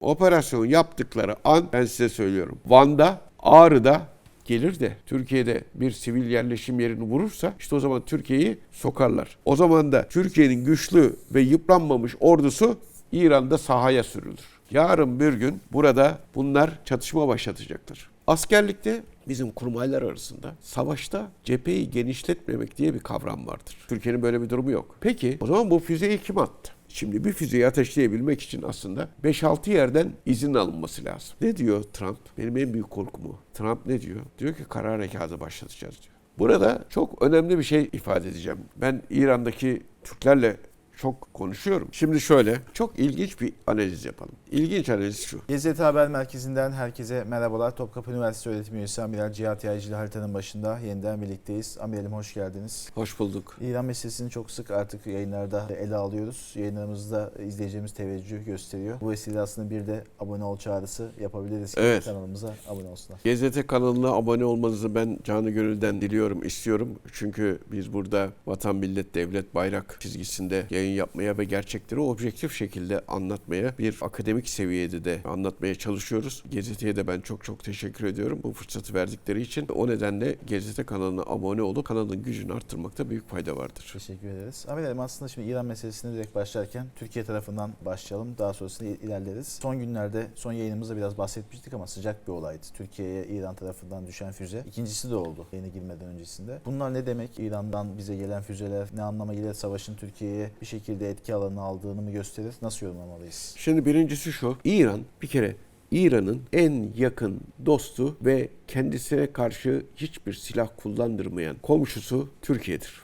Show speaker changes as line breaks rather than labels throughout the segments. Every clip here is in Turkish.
Operasyon yaptıkları an ben size söylüyorum. Van'da, Ağrı'da gelir de Türkiye'de bir sivil yerleşim yerini vurursa işte o zaman Türkiye'yi sokarlar. O zaman da Türkiye'nin güçlü ve yıpranmamış ordusu İran'da sahaya sürülür. Yarın bir gün burada bunlar çatışma başlatacaklar. Askerlikte bizim kurmaylar arasında savaşta cepheyi genişletmemek diye bir kavram vardır. Türkiye'nin böyle bir durumu yok. Peki o zaman bu füzeyi kim attı? Şimdi bir füzeyi ateşleyebilmek için aslında 5-6 yerden izin alınması lazım. Ne diyor Trump? Benim en büyük korkum o. Trump ne diyor? Diyor ki kara harekatı başlatacağız diyor. Burada çok önemli bir şey ifade edeceğim. Ben İran'daki Türklerle çok konuşuyorum. Şimdi şöyle, çok ilginç bir analiz yapalım. İlginç analiz şu.
GZT Haber Merkezi'nden herkese merhabalar. Topkapı Üniversitesi Öğretim Üyesi Amiral Cihat Yaycılı haritanın başında yeniden birlikteyiz. Amiralim hoş geldiniz.
Hoş bulduk.
İran meselesini çok sık artık yayınlarda ele alıyoruz. Yayınlarımızda izleyeceğimiz teveccüh gösteriyor. Bu vesile aslında bir de abone ol çağrısı yapabiliriz ki
evet.
Kanalımıza abone olsunlar.
GZT kanalına abone olmanızı ben canı gönülden diliyorum, istiyorum. Çünkü biz burada vatan, millet, devlet, bayrak çizgisinde yayın yapmaya ve gerçekleri objektif şekilde anlatmaya, bir akademik seviyede de anlatmaya çalışıyoruz. GZT'ye de ben çok teşekkür ediyorum bu fırsatı verdikleri için. O nedenle GZT kanalına abone olup kanalın gücünü arttırmakta büyük fayda vardır.
Teşekkür ederiz. Amiralim aslında şimdi İran meselesine direkt başlarken Türkiye tarafından başlayalım. Daha sonrasında ilerleriz. Son günlerde, son yayınımızda biraz bahsetmiştik ama sıcak bir olaydı. Türkiye'ye İran tarafından düşen füze. İkincisi de oldu yayına girmeden öncesinde. Bunlar ne demek? İran'dan bize gelen füzeler ne anlama gelir? Savaşın Türkiye'ye bir şekilde etki alanına aldığını mı gösterir? Nasıl yorumlamalıyız?
Şimdi birincisi şu. İran bir kere İran'ın en yakın dostu ve kendisine karşı hiçbir silah kullandırmayan komşusu Türkiye'dir.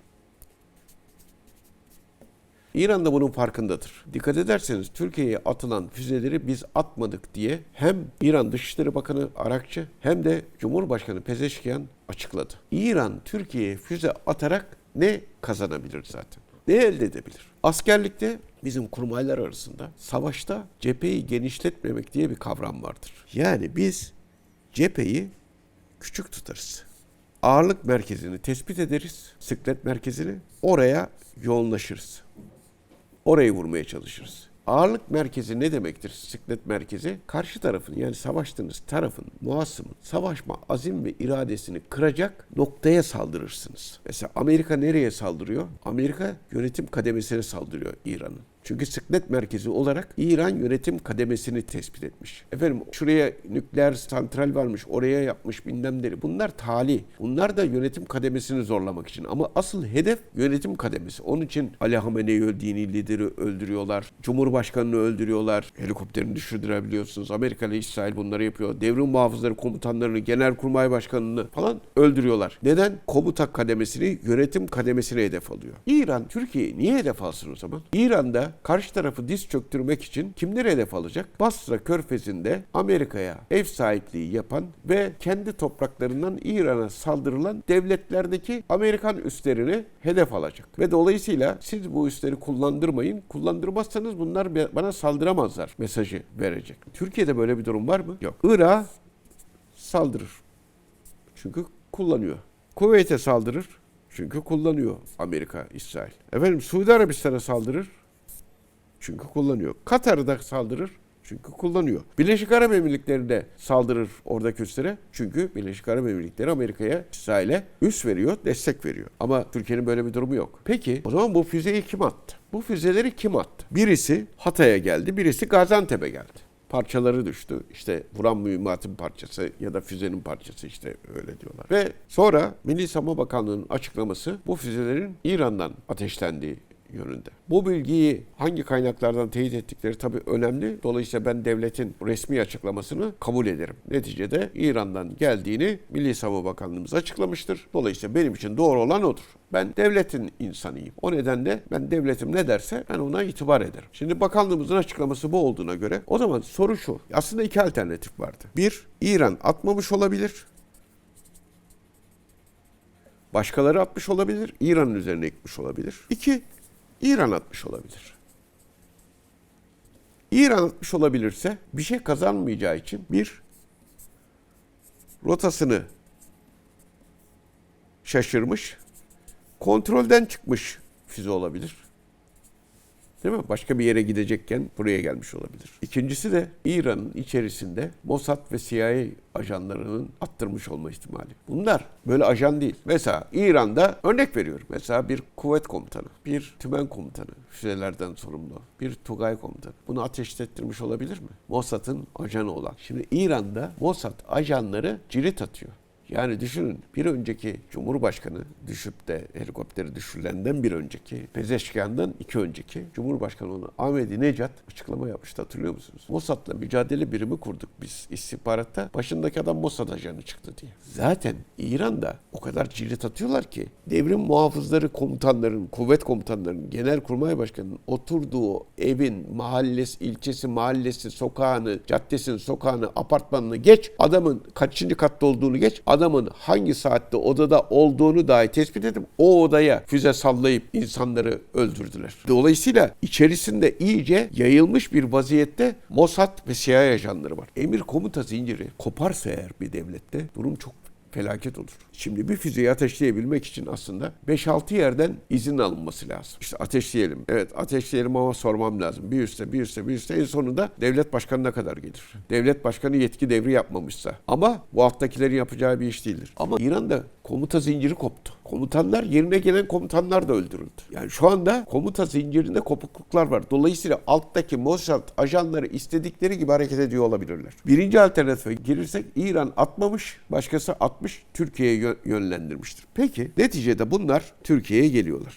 İran da bunun farkındadır. Dikkat ederseniz Türkiye'ye atılan füzeleri biz atmadık diye hem İran Dışişleri Bakanı Arakçı hem de Cumhurbaşkanı Pezeşkiyan açıkladı. İran Türkiye'ye füze atarak ne kazanabilir zaten? Ne elde edebilir? Askerlikte bizim kurmaylar arasında savaşta cepheyi genişletmemek diye bir kavram vardır. Yani biz cepheyi küçük tutarız. Ağırlık merkezini tespit ederiz, sıklet merkezini, oraya yoğunlaşırız. Orayı vurmaya çalışırız. Ağırlık merkezi ne demektir? Sıklet merkezi karşı tarafın yani savaştığınız tarafın, muhasımın savaşma azim ve iradesini kıracak noktaya saldırırsınız. Mesela Amerika nereye saldırıyor? Amerika yönetim kademesine saldırıyor İran'ın. Çünkü sıklet merkezi olarak İran yönetim kademesini tespit etmiş. Efendim şuraya nükleer santral varmış, oraya yapmış bilmem neleri. Bunlar tali. Bunlar da yönetim kademesini zorlamak için. Ama asıl hedef yönetim kademesi. Onun için Ali Hamenei dini lideri öldürüyorlar. Cumhurbaşkanını öldürüyorlar. Helikopterini düşürdürebiliyorsunuz. Amerika ile İsrail bunları yapıyor. Devrim muhafızları komutanlarını, genelkurmay başkanını falan öldürüyorlar. Neden? Komuta kademesini, yönetim kademesine hedef alıyor. İran Türkiye'yi niye hedef alsın o zaman? İran'da karşı tarafı diz çöktürmek için kimleri hedef alacak? Basra Körfezi'nde Amerika'ya ev sahipliği yapan ve kendi topraklarından İran'a saldırılan devletlerdeki Amerikan üslerini hedef alacak. Ve dolayısıyla siz bu üsleri kullandırmayın. Kullandırmazsanız bunlar bana saldıramazlar mesajı verecek. Türkiye'de böyle bir durum var mı? Yok. Irak'a saldırır. Çünkü kullanıyor. Kuveyt'e saldırır. Çünkü kullanıyor Amerika, İsrail. Efendim Suudi Arabistan'a saldırır. Çünkü kullanıyor. Katar'da saldırır. Çünkü kullanıyor. Birleşik Arap Emirlikleri'nde saldırır oradaki üslere. Çünkü Birleşik Arap Emirlikleri Amerika'ya, İsrail'e üs veriyor, destek veriyor. Ama Türkiye'nin böyle bir durumu yok. Peki o zaman bu füzeyi kim attı? Bu füzeleri kim attı? Birisi Hatay'a geldi, birisi Gaziantep'e geldi. Parçaları düştü. İşte vuran mühimmatın parçası ya da füzenin parçası işte öyle diyorlar. Ve sonra Milli Savunma Bakanlığı'nın açıklaması bu füzelerin İran'dan ateşlendiği yönünde. Bu bilgiyi hangi kaynaklardan teyit ettikleri tabii önemli. Dolayısıyla ben devletin resmi açıklamasını kabul ederim. Neticede İran'dan geldiğini Milli Savunma Bakanlığımız açıklamıştır. Dolayısıyla benim için doğru olan odur. Ben devletin insanıyım. O nedenle ben devletim ne derse ben ona itibar ederim. Şimdi bakanlığımızın açıklaması bu olduğuna göre o zaman soru şu. Aslında iki alternatif vardı. Bir, İran atmamış olabilir. Başkaları atmış olabilir. İran'ın üzerine ekmiş olabilir. İki, İran atmış olabilir. İran atmış olabilirse bir şey kazanmayacağı için bir, rotasını şaşırmış, kontrolden çıkmış füze olabilir. Değil mi? Başka bir yere gidecekken buraya gelmiş olabilir. İkincisi de İran'ın içerisinde Mossad ve CIA ajanlarının attırmış olma ihtimali. Bunlar böyle ajan değil. Mesela İran'da örnek veriyorum. Mesela bir kuvvet komutanı, bir tümen komutanı, füzelerden sorumlu, bir Tugay komutanı. Bunu ateşlettirmiş olabilir mi? Mossad'ın ajanı olan. Şimdi İran'da Mossad ajanları cirit atıyor. Yani düşünün, bir önceki Cumhurbaşkanı düşüp de helikopteri düşürülenden bir önceki, Pezeşkian'dan 2 önceki Cumhurbaşkanı olan Ahmedinejad açıklama yapmıştı, hatırlıyor musunuz? Mossad'la mücadele birimi kurduk biz istihbaratta. Başındaki adam Mossad ajanı çıktı diye. Zaten İran'da o kadar cirit atıyorlar ki devrim muhafızları komutanların, kuvvet komutanlarının, Genelkurmay Başkanı'nın oturduğu evin mahallesi, ilçesi, mahallesi, sokağını, caddesini, sokağını, apartmanını geç, adamın kaçıncı katta olduğunu geç, adamın hangi saatte odada olduğunu dahi tespit edip o odaya füze sallayıp insanları öldürdüler. Dolayısıyla içerisinde iyice yayılmış bir vaziyette Mossad ve CIA ajanları var. Emir komuta zinciri koparsa eğer bir devlette durum çok felaket olur. Şimdi bir füzeyi ateşleyebilmek için aslında 5-6 yerden izin alınması lazım. İşte ateşleyelim. Evet ateşleyelim ama sormam lazım. Bir üste en sonunda devlet başkanına kadar gelir. Devlet başkanı yetki devri yapmamışsa. Ama bu alttakilerin yapacağı bir iş değildir. Ama İran'da komuta zinciri koptu. Komutanlar, yerine gelen komutanlar da öldürüldü. Yani şu anda komuta zincirinde kopukluklar var. Dolayısıyla alttaki Mossad ajanları istedikleri gibi hareket ediyor olabilirler. Birinci alternatife girirsek İran atmamış, başkası atmış, Türkiye'ye yönlendirmiştir. Peki neticede bunlar Türkiye'ye geliyorlar.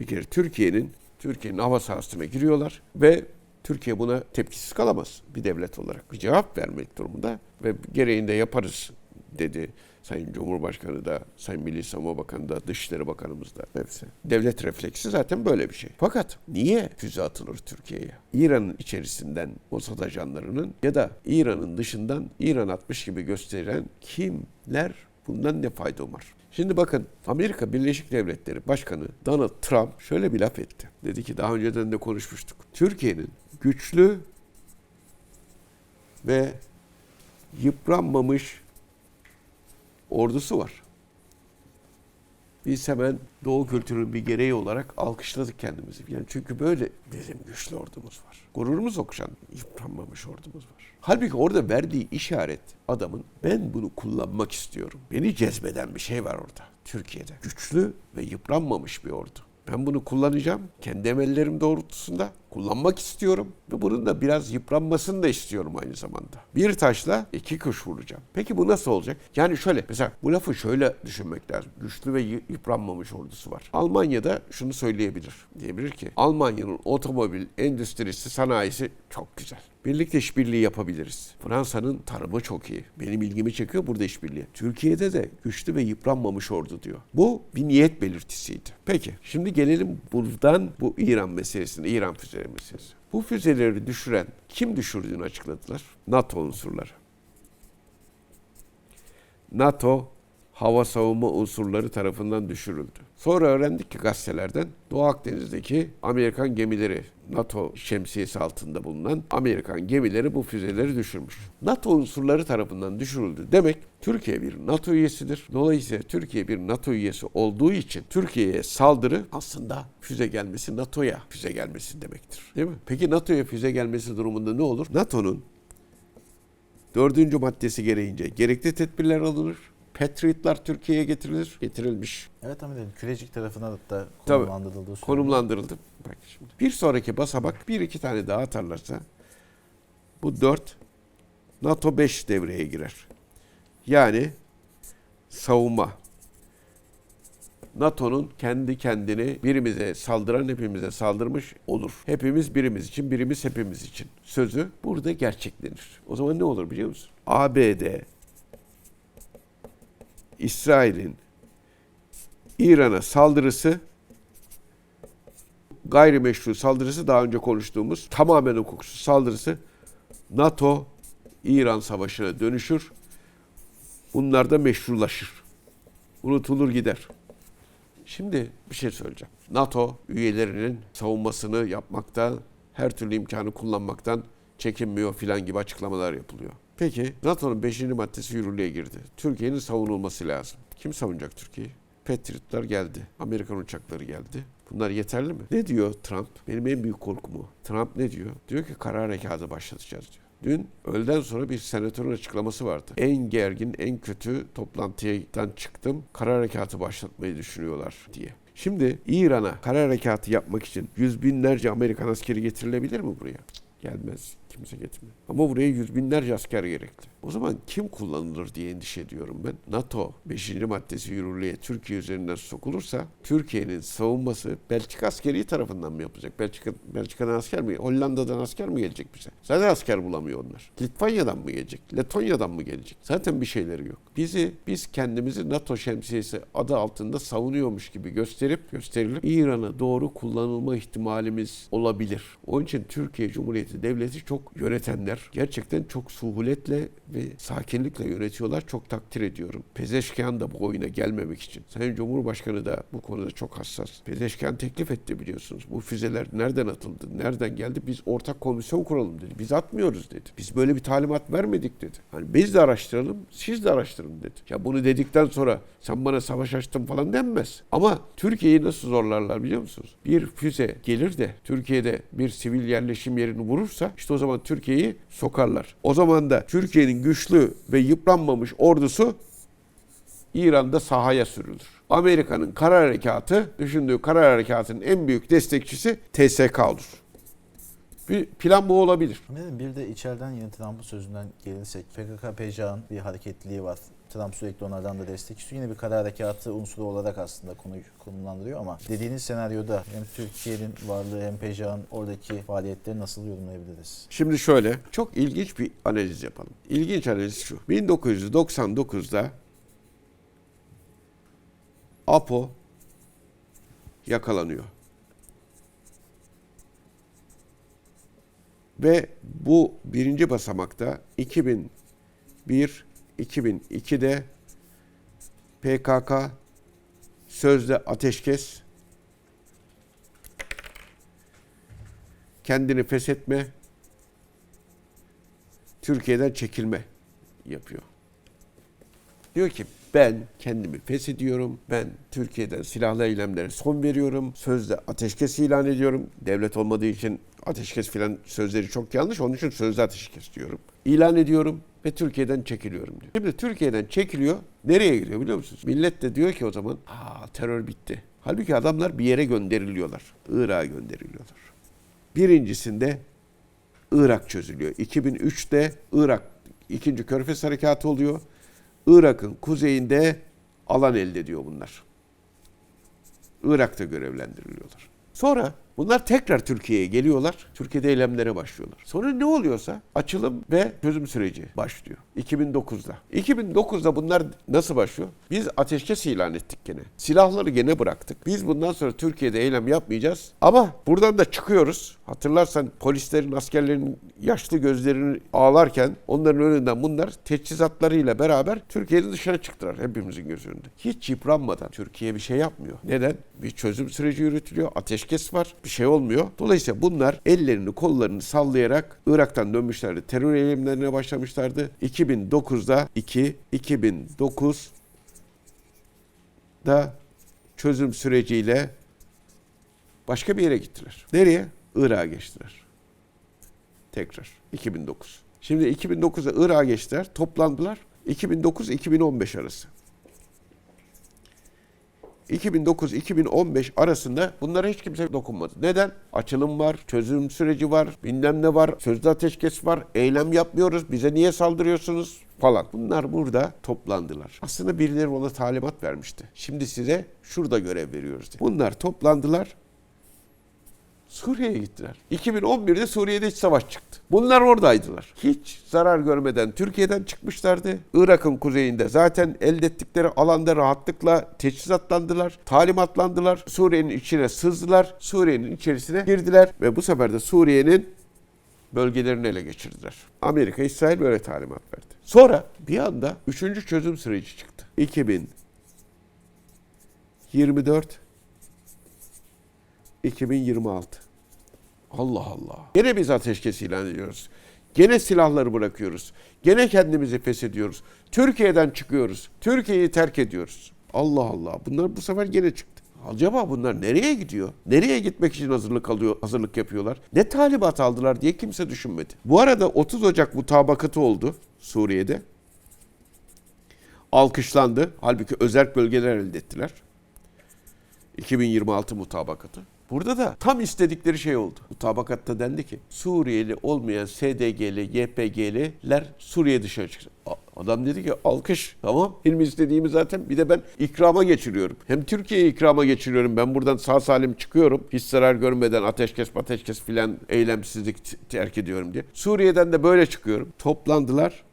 Bir kere Türkiye'nin hava sahasına giriyorlar ve Türkiye buna tepkisiz kalamaz bir devlet olarak. Bir cevap vermek durumunda ve gereğinde yaparız dedi Sayın Cumhurbaşkanı da, Sayın Milli Savunma Bakanı da, Dışişleri Bakanımız da hepsi. Devlet refleksi zaten böyle bir şey. Fakat niye füze atılır Türkiye'ye? İran'ın içerisinden Mossad ajanlarının ya da İran'ın dışından İran atmış gibi gösteren kimler, bundan ne fayda umar? Şimdi bakın, Amerika Birleşik Devletleri Başkanı Donald Trump şöyle bir laf etti. Dedi ki, daha önceden de konuşmuştuk. Türkiye'nin güçlü ve yıpranmamış ordusu var. Biz hemen Doğu kültürünün bir gereği olarak alkışladık kendimizi. Yani çünkü böyle bizim güçlü ordumuz var. Gururumuz okşan, yıpranmamış ordumuz var. Halbuki orada verdiği işaret adamın, ben bunu kullanmak istiyorum. Beni cezbeden bir şey var orada Türkiye'de. Güçlü ve yıpranmamış bir ordu. Ben bunu kullanacağım. Kendi emellerim doğrultusunda kullanmak istiyorum. Ve bunun da biraz yıpranmasını da istiyorum aynı zamanda. Bir taşla 2 kuş vuracağım. Peki bu nasıl olacak? Yani şöyle, mesela bu lafı şöyle düşünmek lazım. Güçlü ve yıpranmamış ordusu var. Almanya'da şunu söyleyebilir. Diyebilir ki, Almanya'nın otomobil endüstrisi, sanayisi çok güzel. Birlikte işbirliği yapabiliriz. Fransa'nın tarımı çok iyi. Benim ilgimi çekiyor burada işbirliği. Türkiye'de de güçlü ve yıpranmamış ordu diyor. Bu bir niyet belirtisiydi. Peki şimdi gelelim buradan bu İran meselesine, İran füzeleri meselesi. Bu füzeleri düşüren, kim düşürdüğünü açıkladılar? NATO unsurları. NATO hava savunma unsurları tarafından düşürüldü. Sonra öğrendik ki gazetelerden Doğu Akdeniz'deki Amerikan gemileri, NATO şemsiyesi altında bulunan Amerikan gemileri bu füzeleri düşürmüş. NATO unsurları tarafından düşürüldü demek, Türkiye bir NATO üyesidir. Dolayısıyla Türkiye bir NATO üyesi olduğu için Türkiye'ye saldırı aslında füze gelmesi, NATO'ya füze gelmesi demektir. Değil mi? Peki NATO'ya füze gelmesi durumunda ne olur? NATO'nun 4. maddesi gereğince gerekli tedbirler alınır. Patriotlar Türkiye'ye getirilmiş.
Evet ama Kürecik tarafına da konumlandırıldığı
konumlandırıldı. Bak şimdi. Bir sonraki basamak 1-2 tane daha atarlarsa bu 4, NATO 5 devreye girer. Yani savunma. NATO'nun kendi kendini birimize saldıran hepimize saldırmış olur. Hepimiz birimiz için, birimiz hepimiz için sözü burada gerçeklenir. O zaman ne olur biliyor musun? ABD, İsrail'in İran'a saldırısı, gayrimeşru saldırısı, daha önce konuştuğumuz tamamen hukuksuz saldırısı NATO-İran savaşına dönüşür. Bunlar da meşrulaşır. Unutulur gider. Şimdi bir şey söyleyeceğim. NATO üyelerinin savunmasını yapmakta, her türlü imkanı kullanmaktan çekinmiyor filan gibi açıklamalar yapılıyor. Peki NATO'nun 5. maddesi yürürlüğe girdi. Türkiye'nin savunulması lazım. Kim savunacak Türkiye'yi? Patriotlar geldi. Amerikan uçakları geldi. Bunlar yeterli mi? Ne diyor Trump? Benim en büyük korkum o. Trump ne diyor? Diyor ki kara harekatı başlatacağız diyor. Dün öğleden sonra bir senatörün açıklaması vardı. En gergin, en kötü toplantıdan çıktım. Kara harekatı başlatmayı düşünüyorlar diye. Şimdi İran'a kara harekatı yapmak için yüz binlerce Amerikan askeri getirilebilir mi buraya? Gelmez. Kimse getirmiyor. Ama buraya yüz binlerce asker gerekli. O zaman kim kullanılır diye endişe ediyorum ben. NATO 5. maddesi yürürlüğe Türkiye üzerinden sokulursa Türkiye'nin savunması Belçika askeri tarafından mı yapacak? Belçika'dan asker mi? Hollanda'dan asker mi gelecek bize? Zaten asker bulamıyor onlar. Litvanya'dan mı gelecek? Letonya'dan mı gelecek? Zaten bir şeyleri yok. Biz kendimizi NATO şemsiyesi adı altında savunuyormuş gibi gösterilip İran'a doğru kullanılma ihtimalimiz olabilir. Onun için Türkiye Cumhuriyeti Devleti çok yönetenler gerçekten çok suhuletle ve sakinlikle yönetiyorlar. Çok takdir ediyorum. Pezeşkian da bu oyuna gelmemek için. Sayın Cumhurbaşkanı da bu konuda çok hassas. Pezeşkian teklif etti biliyorsunuz. Bu füzeler nereden atıldı? Nereden geldi? Biz ortak komisyon kuralım dedi. Biz atmıyoruz dedi. Biz böyle bir talimat vermedik dedi. Hani biz de araştıralım, siz de araştırın dedi. Ya bunu dedikten sonra sen bana savaş açtın falan denmez. Ama Türkiye'yi nasıl zorlarlar biliyor musunuz? Bir füze gelir de Türkiye'de bir sivil yerleşim yerini vurursa işte o zaman Türkiye'yi sokarlar. O zaman da Türkiye'nin güçlü ve yıpranmamış ordusu İran'da sahaya sürülür. Amerika'nın kara harekatı, düşündüğü kara harekatının en büyük destekçisi TSK olur. Bir plan bu olabilir.
Bir de içeriden yine Trump'ın sözünden gelirsek PKK-PCA'nın bir hareketliliği var. Trump sürekli onlardan da destek istiyor. Yine bir kara harekatı unsuru olarak aslında konuyu konumlandırıyor ama dediğiniz senaryoda hem Türkiye'nin varlığı hem PCA'nın oradaki faaliyetleri nasıl yorumlayabiliriz?
Şimdi şöyle, çok ilginç bir analiz yapalım. İlginç analiz şu. 1999'da APO yakalanıyor. Ve bu birinci basamakta 2001-2002'de PKK sözde ateşkes, kendini feshetme, Türkiye'den çekilme yapıyor. Diyor ki ben kendimi feshediyorum, ben Türkiye'den silahlı eylemlere son veriyorum, sözde ateşkes ilan ediyorum. Devlet olmadığı için ateşkes filan sözleri çok yanlış, onun için sözde ateşkes diyorum. İlan ediyorum ve Türkiye'den çekiliyorum diyor. Şimdi Türkiye'den çekiliyor, nereye gidiyor biliyor musunuz? Millet de diyor ki o zaman terör bitti. Halbuki adamlar bir yere gönderiliyorlar, Irak'a gönderiliyorlar. Birincisinde Irak çözülüyor. 2003'te Irak 2. Körfez Harekatı oluyor. Irak'ın kuzeyinde alan elde ediyor bunlar. Irak'ta görevlendiriliyorlar. Sonra bunlar tekrar Türkiye'ye geliyorlar. Türkiye'de eylemlere başlıyorlar. Sonra ne oluyorsa açılım ve çözüm süreci başlıyor. 2009'da. 2009'da bunlar nasıl başlıyor? Biz ateşkes ilan ettik gene. Silahları gene bıraktık. Biz bundan sonra Türkiye'de eylem yapmayacağız. Ama buradan da çıkıyoruz. Hatırlarsan polislerin, askerlerin yaşlı gözlerini ağlarken onların önünden bunlar teçhizatlarıyla beraber Türkiye'nin dışına çıktılar hepimizin göz önünde. Hiç yıpranmadan Türkiye bir şey yapmıyor. Neden? Bir çözüm süreci yürütülüyor. Ateşkes var. Bir şey olmuyor. Dolayısıyla bunlar ellerini kollarını sallayarak Irak'tan dönmüşlerdi. Terör eylemlerine başlamışlardı. 2009'da çözüm süreciyle başka bir yere gittiler. Nereye? Irak'a geçtiler. Tekrar 2009. Şimdi 2009'da Irak'a geçtiler, toplandılar. 2009-2015 arası. 2009-2015 arasında bunlara hiç kimse dokunmadı. Neden? Açılım var, çözüm süreci var, bilmem ne var, sözlü ateşkes var, eylem yapmıyoruz, bize niye saldırıyorsunuz falan. Bunlar burada toplandılar. Aslında birileri ona talimat vermişti. Şimdi size şurada görev veriyoruz diye. Bunlar toplandılar, Suriye'ye gittiler. 2011'de Suriye'de iç savaş çıktı. Bunlar oradaydılar. Hiç zarar görmeden Türkiye'den çıkmışlardı. Irak'ın kuzeyinde zaten elde ettikleri alanda rahatlıkla teçhizatlandılar, talimatlandılar. Suriye'nin içine sızdılar. Suriye'nin içerisine girdiler ve bu sefer de Suriye'nin bölgelerini ele geçirdiler. Amerika, İsrail böyle talimat verdi. Sonra bir anda 3. çözüm süreci çıktı. 2024 2026. Allah Allah. Gene biz ateşkes ilan ediyoruz. Gene silahları bırakıyoruz. Gene kendimizi feshediyoruz. Türkiye'den çıkıyoruz. Türkiye'yi terk ediyoruz. Allah Allah. Bunlar bu sefer gene çıktı. Acaba bunlar nereye gidiyor? Nereye gitmek için hazırlık yapıyorlar? Ne talimat aldılar diye kimse düşünmedi. Bu arada 30 Ocak mutabakatı oldu Suriye'de. Alkışlandı. Halbuki özerk bölgeler elde ettiler. 2026 mutabakatı. Burada da tam istedikleri şey oldu. Mutabakatta dendi ki Suriyeli olmayan SDG'li, YPG'liler Suriye dışına çıksın. Adam dedi ki alkış, tamam. Benim istediğimi zaten bir de ben ikrama geçiriyorum. Hem Türkiye'ye ikrama geçiriyorum. Ben buradan sağ salim çıkıyorum. Hiç zarar görmeden ateşkes filan eylemsizlik terk ediyorum diye. Suriye'den de böyle çıkıyorum. Toplandılar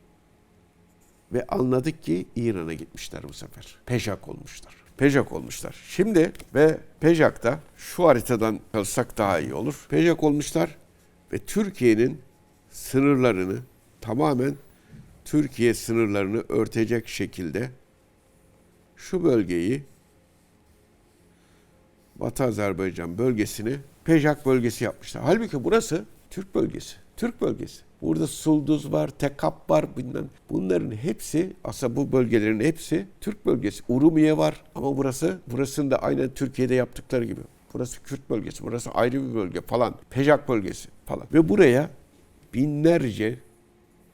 ve anladık ki İran'a gitmişler bu sefer. Peşak olmuşlar. Şimdi ve Pejak'ta şu haritadan kalsak daha iyi olur. Pejak olmuşlar ve Türkiye'nin sınırlarını tamamen Türkiye sınırlarını örtecek şekilde şu bölgeyi Batı Azerbaycan bölgesini Pejak bölgesi yapmışlar. Halbuki burası Türk bölgesi. Türk bölgesi. Burada Sulduz var, Tekap var bilmem. Bunların hepsi, aslında bu bölgelerin hepsi Türk bölgesi. Urumiye var ama burasını da aynen Türkiye'de yaptıkları gibi. Burası Kürt bölgesi, burası ayrı bir bölge falan. Pejak bölgesi falan. Ve buraya binlerce,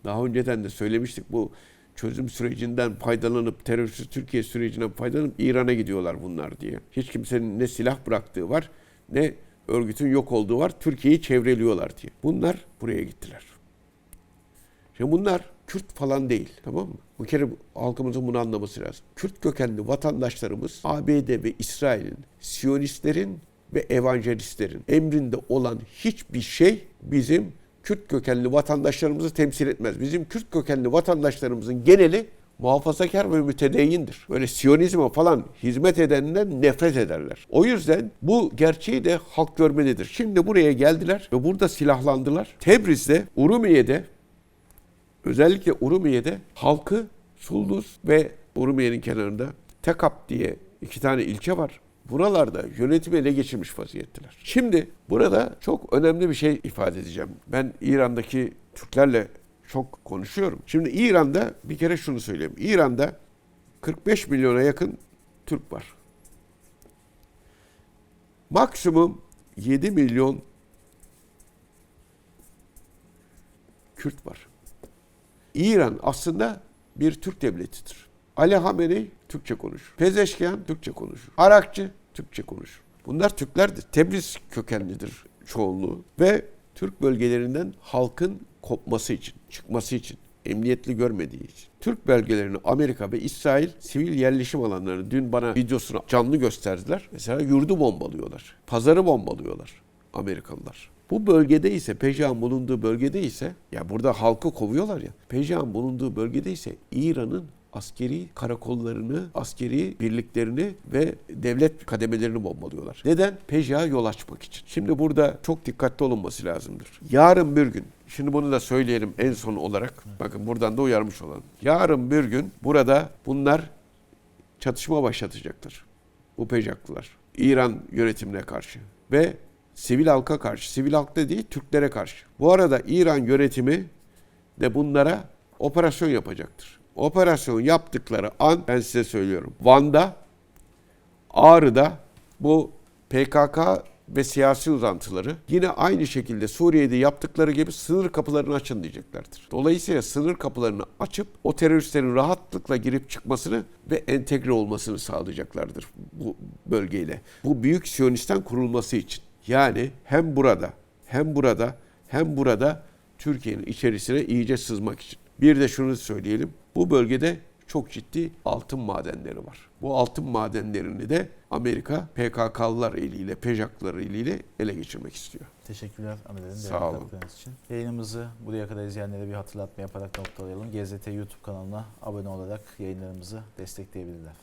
daha önceden de söylemiştik, bu çözüm sürecinden faydalanıp, terörsüz Türkiye sürecinden faydalanıp İran'a gidiyorlar bunlar diye. Hiç kimsenin ne silah bıraktığı var, ne örgütün yok olduğu var. Türkiye'yi çevreliyorlar diye. Bunlar buraya gittiler. Şimdi bunlar Kürt falan değil, tamam mı? Bu kere halkımızın bunu anlaması lazım. Kürt kökenli vatandaşlarımız ABD ve İsrail'in, Siyonistlerin ve evangelistlerin emrinde olan hiçbir şey bizim Kürt kökenli vatandaşlarımızı temsil etmez. Bizim Kürt kökenli vatandaşlarımızın geneli muhafazakar ve mütedeyyindir. Böyle Siyonizme falan hizmet edenden nefret ederler. O yüzden bu gerçeği de halk görmelidir. Şimdi buraya geldiler ve burada silahlandılar. Tebriz'de, Urumiye'de, özellikle Urumiye'de halkı Sulduz ve Urumiye'nin kenarında Tekap diye 2 tane ilçe var. Buralarda yönetimi ele geçirmiş vaziyetteler. Şimdi burada çok önemli bir şey ifade edeceğim. Ben İran'daki Türklerle çok konuşuyorum. Şimdi İran'da bir kere şunu söyleyeyim. İran'da 45 milyona yakın Türk var. Maksimum 7 milyon Kürt var. İran aslında bir Türk devletidir. Ali Hamenei Türkçe konuşur. Pezeşkiyan Türkçe konuşur. Arakçı Türkçe konuşur. Bunlar Türklerdir. Tebriz kökenlidir çoğunluğu ve Türk bölgelerinden halkın kopması için, çıkması için, emniyetli görmediği için. Türk bölgelerini Amerika ve İsrail sivil yerleşim alanlarını dün bana videosunu canlı gösterdiler. Mesela yurdu bombalıyorlar. Pazarı bombalıyorlar Amerikalılar. Bu bölgede ise, Pejak'ın bulunduğu bölgede ise, ya burada halkı kovuyorlar ya, Pejak'ın bulunduğu bölgede ise İran'ın askeri karakollarını, askeri birliklerini ve devlet kademelerini bombalıyorlar. Neden? Pejak'a yol açmak için. Şimdi burada çok dikkatli olunması lazımdır. Yarın bir gün, şimdi bunu da söyleyelim en son olarak, bakın buradan da uyarmış olalım. Yarın bir gün burada bunlar çatışma başlatacaklar. Bu Pejaklılar. İran yönetimine karşı ve sivil halka karşı. Sivil halk da değil, Türklere karşı. Bu arada İran yönetimi de bunlara operasyon yapacaktır. Operasyon yaptıkları an ben size söylüyorum. Van'da, Ağrı'da bu PKK ve siyasi uzantıları yine aynı şekilde Suriye'de yaptıkları gibi sınır kapılarını açın diyeceklerdir. Dolayısıyla sınır kapılarını açıp o teröristlerin rahatlıkla girip çıkmasını ve entegre olmasını sağlayacaklardır bu bölgeyle. Bu büyük Siyonist'ten kurulması için. Yani hem burada Türkiye'nin içerisine iyice sızmak için. Bir de şunu söyleyelim. Bu bölgede çok ciddi altın madenleri var. Bu altın madenlerini de Amerika PKK'lılar eliyle, Pejaklılar eliyle ele geçirmek istiyor.
Teşekkürler Ahmet
Sağ olun.
için. Yayınımızı buraya kadar izleyenlere bir hatırlatma yaparak noktalayalım. GZT YouTube kanalına abone olarak yayınlarımızı destekleyebilirler.